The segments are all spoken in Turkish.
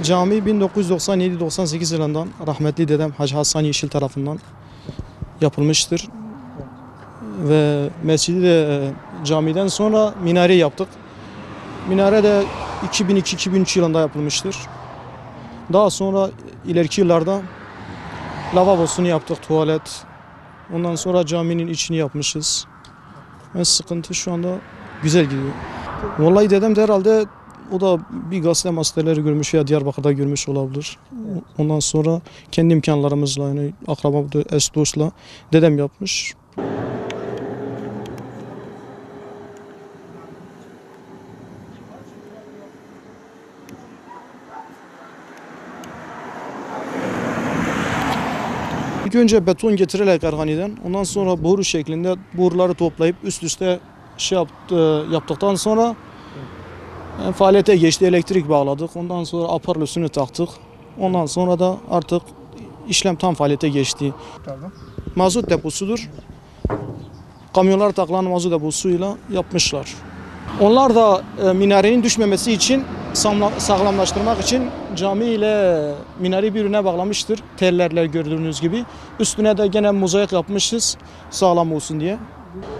Cami 1997-98 yılından rahmetli dedem Hacı Hasan Yeşil tarafından yapılmıştır. Ve mescidi de camiden sonra minare yaptık. Minare de 2002-2003 yılında yapılmıştır. Daha sonra ileriki yıllarda lavabosunu yaptık, tuvalet. Ondan sonra caminin içini yapmışız. Ve sıkıntı şu anda güzel gidiyor. Vallahi dedem de herhalde o da bir gazeteleri görmüş veya Diyarbakır'da görmüş olabilir. Ondan sonra kendi imkanlarımızla, yani akrabamla, eş dostla dedem yapmış. İlk önce beton getirilerek Ergani'den, ondan sonra boru şeklinde boruları toplayıp üst üste yaptıktan sonra faaliyete geçti, elektrik bağladık. Ondan sonra aparlösünü taktık. Ondan sonra da artık işlem tam faaliyete geçti. Mazot deposudur. Kamyonlar takılan mazot deposuyla yapmışlar. Onlar da minarenin düşmemesi için, sağlamlaştırmak için cami ile minareyi birbirine bağlamıştır. Tellerle gördüğünüz gibi. Üstüne de gene mozaik yapmışız sağlam olsun diye.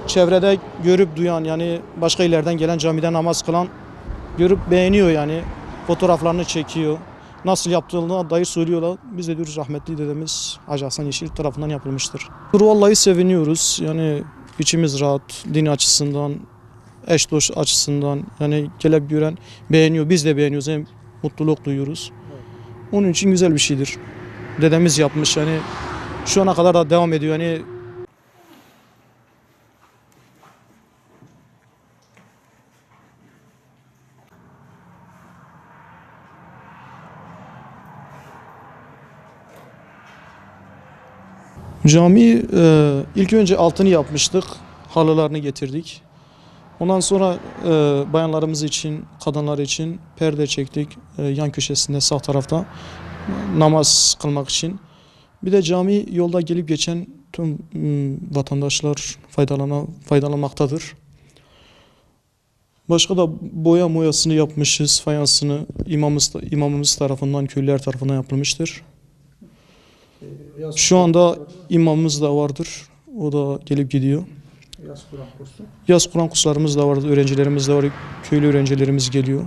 Çevrede görüp duyan, yani başka illerden gelen, camiden namaz kılan görüp beğeniyor, yani fotoğraflarını çekiyor. Nasıl yaptığına dair söylüyorlar. Biz de diyoruz rahmetli dedemiz Hacı Hasan Yeşil tarafından yapılmıştır. Vallahi seviniyoruz. Yani içimiz rahat, din açısından, eş dost açısından, yani gelip gören beğeniyor. Biz de beğeniyoruz. Hem mutluluk duyuyoruz. Onun için güzel bir şeydir. Dedemiz yapmış, yani şu ana kadar da devam ediyor. Yani cami ilk önce altını yapmıştık, halılarını getirdik. Ondan sonra bayanlarımız için, kadınlar için perde çektik yan köşesinde sağ tarafta namaz kılmak için. Bir de cami yolda gelip geçen tüm vatandaşlar faydalanmaktadır. Başka da boyasını yapmışız, fayansını imamımız tarafından, köylüler tarafından yapılmıştır. Şu anda imamımız da vardır. O da gelip gidiyor. Yaz Kur'an kurslarımız da var, öğrencilerimiz de var. Köylü öğrencilerimiz geliyor.